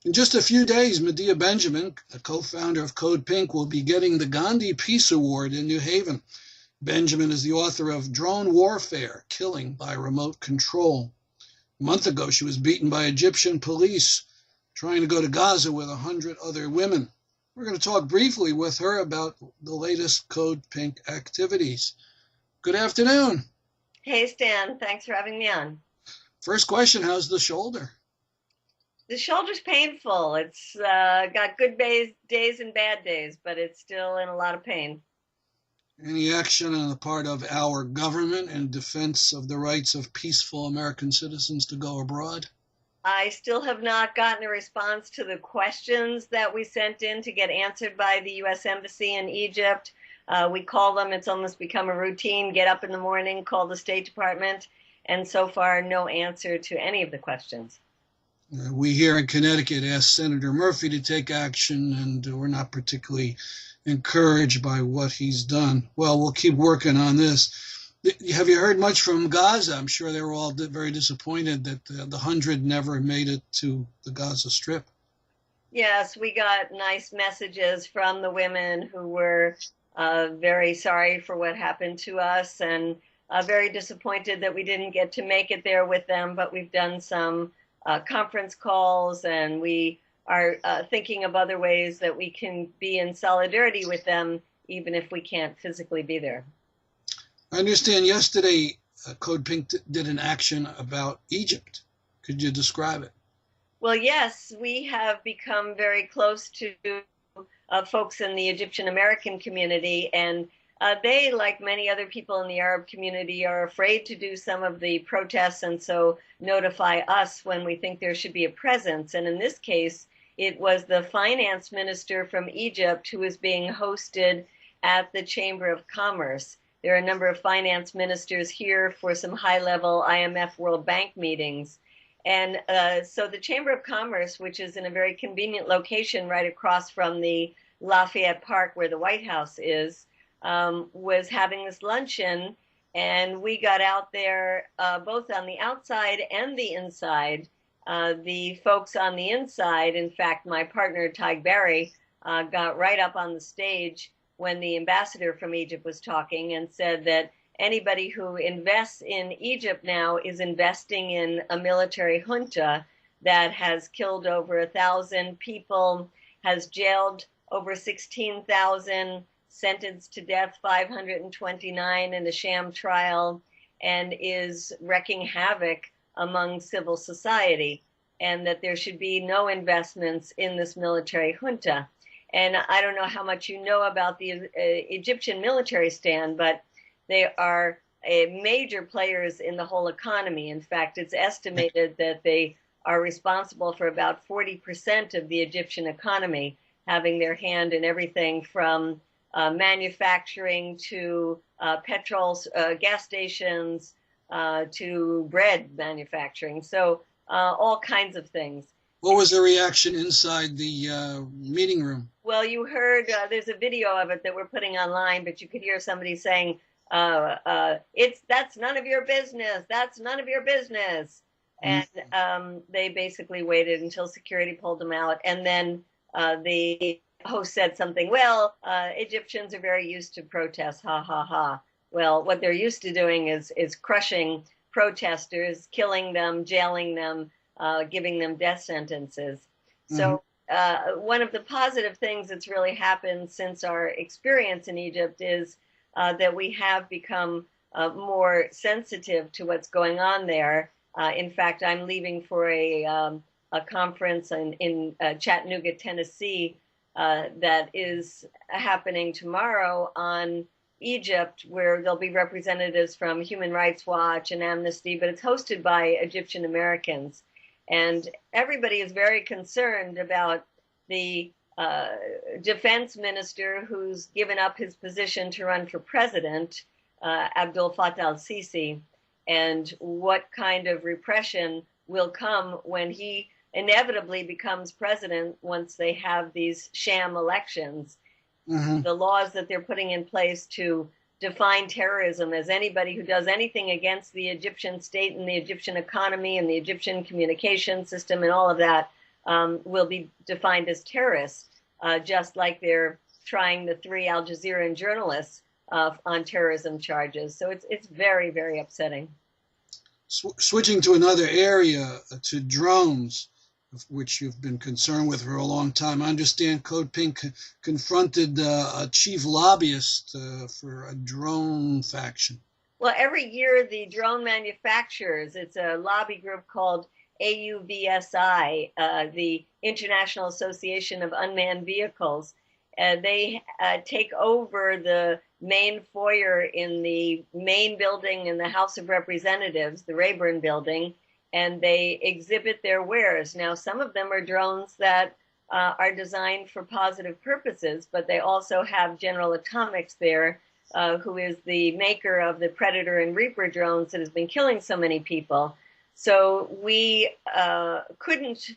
In just a few days, Medea Benjamin, a co-founder of Code Pink, will be getting the Gandhi Peace Award in New Haven. Benjamin is the author of Drone Warfare, Killing by Remote Control. A month ago, she was beaten by Egyptian police trying to go to Gaza with 100 other women. We're going to talk briefly with her about the latest Code Pink activities. Good afternoon. Hey, Stan. Thanks for having me on. First question, how's the shoulder? The shoulder's painful. It's got good days and bad days, but it's still in a lot of pain. Any action on the part of our government in defense of the rights of peaceful American citizens to go abroad? I still have not gotten a response to the questions that we sent in to get answered by the U.S. Embassy in Egypt. We call them, it's almost become a routine, get up in the morning, call the State Department, and so far no answer to any of the questions. We here in Connecticut asked Senator Murphy to take action, and we're not particularly encouraged by what he's done. Well, we'll keep working on this. Have you heard much from Gaza? I'm sure they were all very disappointed that the 100 never made it to the Gaza Strip. Yes, we got nice messages from the women who were very sorry for what happened to us and very disappointed that we didn't get to make it there with them, but we've done some conference calls, and we are thinking of other ways that we can be in solidarity with them, even if we can't physically be there. I understand yesterday Code Pink did an action about Egypt. Could you describe it? Well, yes, we have become very close to folks in the Egyptian American community, and they, like many other people in the Arab community, are afraid to do some of the protests and so notify us when we think there should be a presence. And in this case, it was the finance minister from Egypt who was being hosted at the Chamber of Commerce. There are a number of finance ministers here for some high-level IMF World Bank meetings. And so the Chamber of Commerce, which is in a very convenient location right across from the Lafayette Park where the White House is, was having this luncheon, and we got out there both on the outside and the inside. The folks on the inside, in fact, my partner, Tig Barry, got right up on the stage when the ambassador from Egypt was talking and said that anybody who invests in Egypt now is investing in a military junta that has killed over 1,000 people, has jailed over 16,000, sentenced to death 529 in a sham trial, and is wreaking havoc among civil society, and that there should be no investments in this military junta. And I don't know how much you know about the Egyptian military stand, but they are major players in the whole economy. In fact, it's estimated that they are responsible for about 40% of the Egyptian economy, having their hand in everything from manufacturing to petrol, gas stations, to bread manufacturing. So all kinds of things. What was the reaction inside the meeting room? Well, you heard, there's a video of it that we're putting online, but you could hear somebody saying, that's none of your business. That's none of your business. And they basically waited until security pulled them out. And then the host said something, well, Egyptians are very used to protests, ha, ha, ha. Well, what they're used to doing is crushing protesters, killing them, jailing them, giving them death sentences. So one of the positive things that's really happened since our experience in Egypt is that we have become more sensitive to what's going on there. In fact, I'm leaving for a conference in Chattanooga, Tennessee, that is happening tomorrow on Egypt, where there'll be representatives from Human Rights Watch and Amnesty, but it's hosted by Egyptian Americans. And everybody is very concerned about the defense minister who's given up his position to run for president, Abdel Fattah al-Sisi, and what kind of repression will come when he inevitably becomes president once they have these sham elections. The laws that they're putting in place to define terrorism as anybody who does anything against the Egyptian state and the Egyptian economy and the Egyptian communication system and all of that will be defined as terrorists, just like they're trying the 3 Al Jazeera journalists on terrorism charges. So it's very, very upsetting. Switching to another area, to drones, which you've been concerned with for a long time. I understand Code Pink confronted a chief lobbyist for a drone faction. Well, every year the drone manufacturers, it's a lobby group called AUVSI, the International Association of Unmanned Vehicles. They take over the main foyer in the main building in the House of Representatives, the Rayburn building, and they exhibit their wares. Now, some of them are drones that are designed for positive purposes, but they also have General Atomics there, who is the maker of the Predator and Reaper drones that has been killing so many people. So we couldn't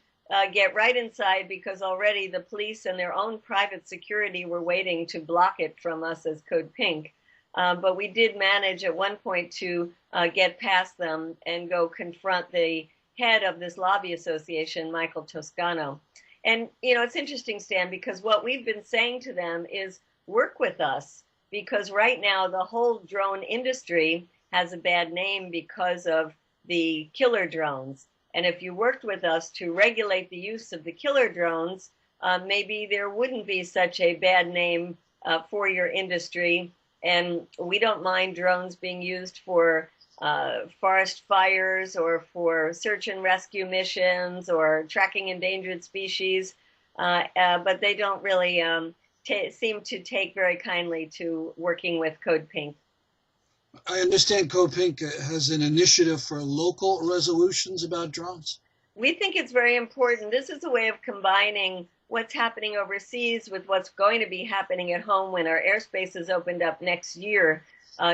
get right inside because already the police and their own private security were waiting to block it from us as Code Pink. But we did manage at one point to get past them and go confront the head of this lobby association, Michael Toscano. And, you know, it's interesting, Stan, because what we've been saying to them is work with us, because right now the whole drone industry has a bad name because of the killer drones. And if you worked with us to regulate the use of the killer drones, maybe there wouldn't be such a bad name for your industry. And we don't mind drones being used for forest fires or for search and rescue missions or tracking endangered species, but they don't really seem to take very kindly to working with Code Pink. I understand Code Pink has an initiative for local resolutions about drones. We think it's very important. This is a way of combining what's happening overseas with what's going to be happening at home when our airspace is opened up next year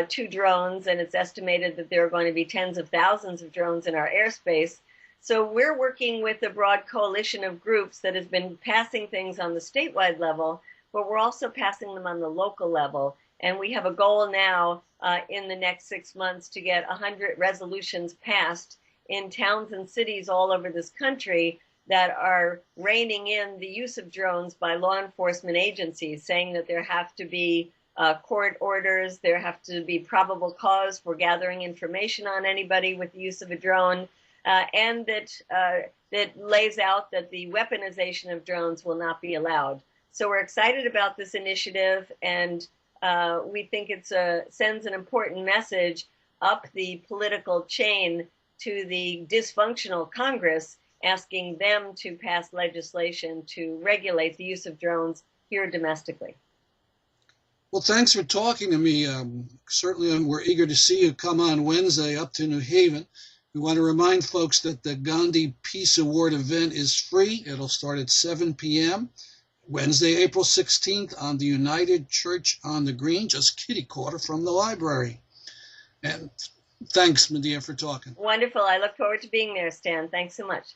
to drones, and it's estimated that there are going to be tens of thousands of drones in our airspace. So we're working with a broad coalition of groups that has been passing things on the statewide level, but we're also passing them on the local level. And we have a goal now in the next 6 months to get 100 resolutions passed in towns and cities all over this country that are reining in the use of drones by law enforcement agencies, saying that there have to be court orders, there have to be probable cause for gathering information on anybody with the use of a drone, and that lays out that the weaponization of drones will not be allowed. So we're excited about this initiative, and we think it sends an important message up the political chain to the dysfunctional Congress, asking them to pass legislation to regulate the use of drones here domestically. Well, thanks for talking to me. Certainly, we're eager to see you come on Wednesday up to New Haven. We want to remind folks that the Gandhi Peace Award event is free. It'll start at 7 p.m. Wednesday, April 16th on the United Church on the Green, just kitty-corner from the library. And thanks, Medea, for talking. Wonderful. I look forward to being there, Stan. Thanks so much.